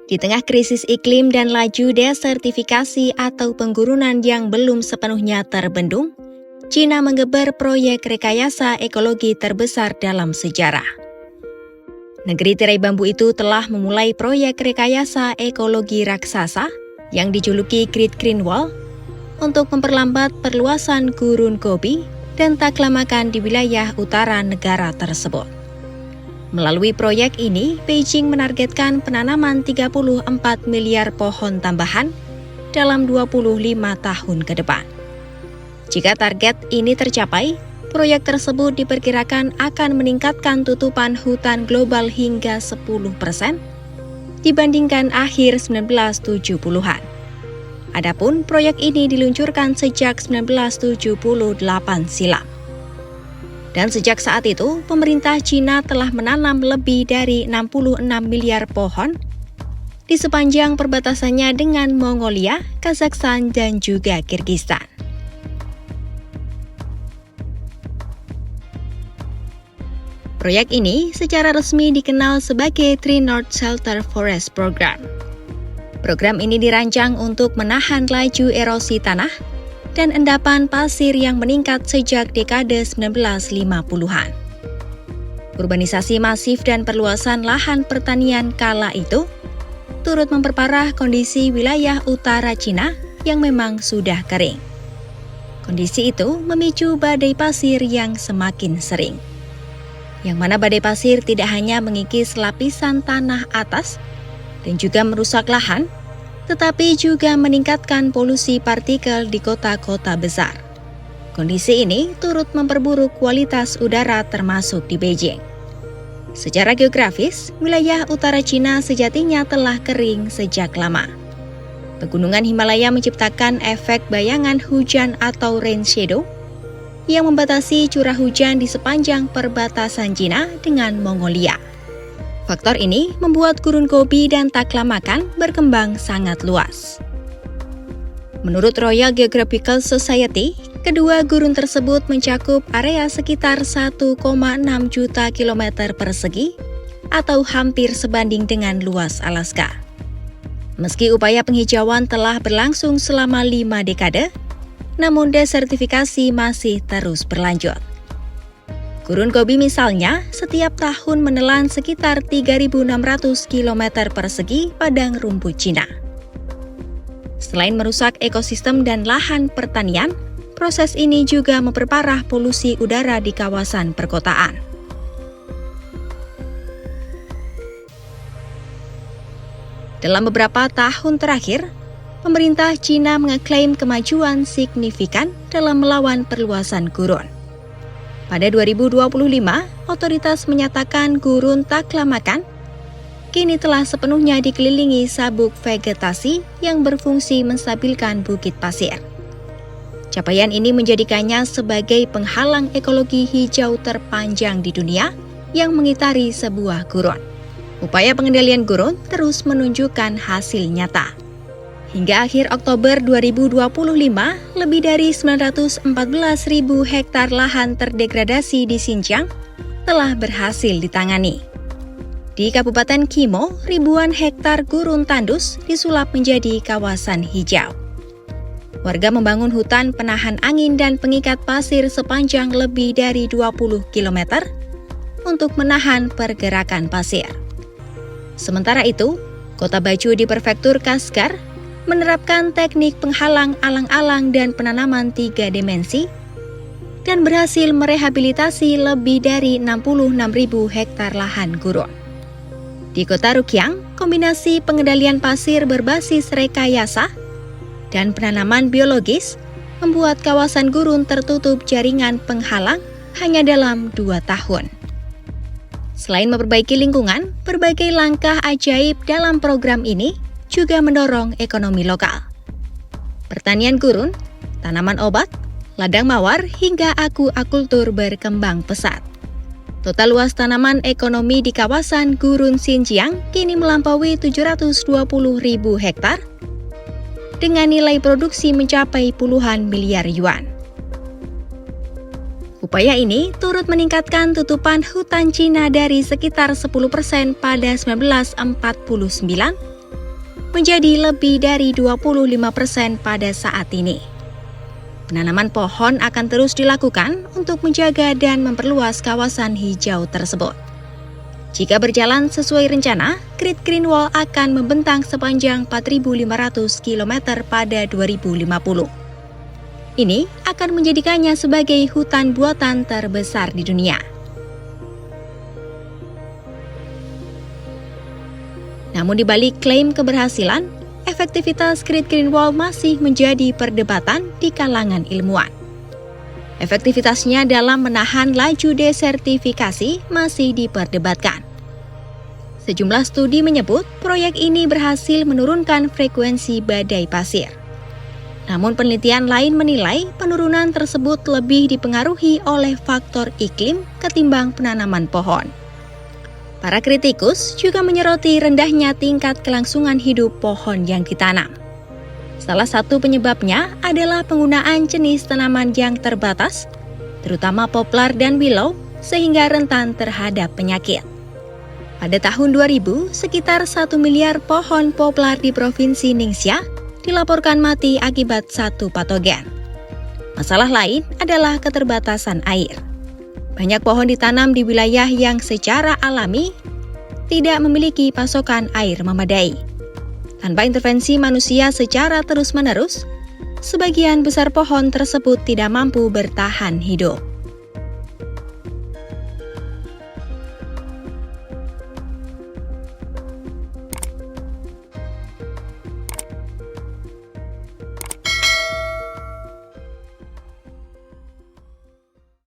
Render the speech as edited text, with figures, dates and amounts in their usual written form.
Di tengah krisis iklim dan laju desertifikasi atau penggurunan yang belum sepenuhnya terbendung, China menggeber proyek rekayasa ekologi terbesar dalam sejarah. Negeri tirai bambu itu telah memulai proyek rekayasa ekologi raksasa yang dijuluki Great Green Wall untuk memperlambat perluasan gurun Gobi dan taklamakan di wilayah utara negara tersebut. Melalui proyek ini, Beijing menargetkan penanaman 34 miliar pohon tambahan dalam 25 tahun ke depan. Jika target ini tercapai, proyek tersebut diperkirakan akan meningkatkan tutupan hutan global hingga 10% dibandingkan akhir 1970-an. Adapun proyek ini diluncurkan sejak 1978 silam. Dan sejak saat itu, pemerintah China telah menanam lebih dari 66 miliar pohon di sepanjang perbatasannya dengan Mongolia, Kazakhstan, dan juga Kirgistan. Proyek ini secara resmi dikenal sebagai Tree North Shelter Forest Program. Program ini dirancang untuk menahan laju erosi tanah dan endapan pasir yang meningkat sejak dekade 1950-an. Urbanisasi masif dan perluasan lahan pertanian kala itu turut memperparah kondisi wilayah utara China yang memang sudah kering. Kondisi itu memicu badai pasir yang semakin sering. Yang mana badai pasir tidak hanya mengikis lapisan tanah atas dan juga merusak lahan, tetapi juga meningkatkan polusi partikel di kota-kota besar. Kondisi ini turut memperburuk kualitas udara termasuk di Beijing. Secara geografis, wilayah utara China sejatinya telah kering sejak lama. Pegunungan Himalaya menciptakan efek bayangan hujan atau rain shadow yang membatasi curah hujan di sepanjang perbatasan China dengan Mongolia. Faktor ini membuat gurun Gobi dan taklamakan berkembang sangat luas. Menurut Royal Geographical Society, kedua gurun tersebut mencakup area sekitar 1,6 juta kilometer persegi atau hampir sebanding dengan luas Alaska. Meski upaya penghijauan telah berlangsung selama 5 dekade, namun desertifikasi masih terus berlanjut. Gurun Gobi misalnya, setiap tahun menelan sekitar 3.600 km persegi padang rumput Cina. Selain merusak ekosistem dan lahan pertanian, proses ini juga memperparah polusi udara di kawasan perkotaan. Dalam beberapa tahun terakhir, pemerintah Cina mengeklaim kemajuan signifikan dalam melawan perluasan gurun. Pada 2025, otoritas menyatakan gurun taklamakan kini telah sepenuhnya dikelilingi sabuk vegetasi yang berfungsi menstabilkan bukit pasir. Capaian ini menjadikannya sebagai penghalang ekologi hijau terpanjang di dunia yang mengitari sebuah gurun. Upaya pengendalian gurun terus menunjukkan hasil nyata. Hingga akhir Oktober 2025, lebih dari 914.000 hektar lahan terdegradasi di Xinjiang telah berhasil ditangani. Di Kabupaten Qimo, ribuan hektar gurun tandus disulap menjadi kawasan hijau. Warga membangun hutan penahan angin dan pengikat pasir sepanjang lebih dari 20 km untuk menahan pergerakan pasir. Sementara itu, Kota Baju di Prefektur Kashgar menerapkan teknik penghalang alang-alang dan penanaman 3 dimensi dan berhasil merehabilitasi lebih dari 66.000 hektar lahan gurun. Di Kota Rukyang, kombinasi pengendalian pasir berbasis rekayasa dan penanaman biologis membuat kawasan gurun tertutup jaringan penghalang hanya dalam 2 tahun. Selain memperbaiki lingkungan, berbagai langkah ajaib dalam program ini juga mendorong ekonomi lokal. Pertanian gurun, tanaman obat, ladang mawar, hingga akuakultur berkembang pesat. Total luas tanaman ekonomi di kawasan gurun Xinjiang kini melampaui 720.000 hektar dengan nilai produksi mencapai puluhan miliar yuan. Upaya ini turut meningkatkan tutupan hutan Cina dari sekitar 10% pada 1949 menjadi lebih dari 25% pada saat ini. Penanaman pohon akan terus dilakukan untuk menjaga dan memperluas kawasan hijau tersebut. Jika berjalan sesuai rencana, Great Green Wall akan membentang sepanjang 4.500 km pada 2050. Ini akan menjadikannya sebagai hutan buatan terbesar di dunia. Namun di balik klaim keberhasilan, efektivitas Great Green Wall masih menjadi perdebatan di kalangan ilmuwan. Efektivitasnya dalam menahan laju desertifikasi masih diperdebatkan. Sejumlah studi menyebut proyek ini berhasil menurunkan frekuensi badai pasir. Namun penelitian lain menilai penurunan tersebut lebih dipengaruhi oleh faktor iklim ketimbang penanaman pohon. Para kritikus juga menyoroti rendahnya tingkat kelangsungan hidup pohon yang ditanam. Salah satu penyebabnya adalah penggunaan jenis tanaman yang terbatas, terutama poplar dan willow, sehingga rentan terhadap penyakit. Pada tahun 2000, sekitar 1 miliar pohon poplar di Provinsi Ningxia dilaporkan mati akibat satu patogen. Masalah lain adalah keterbatasan air. Banyak pohon ditanam di wilayah yang secara alami tidak memiliki pasokan air memadai. Tanpa intervensi manusia secara terus-menerus, sebagian besar pohon tersebut tidak mampu bertahan hidup.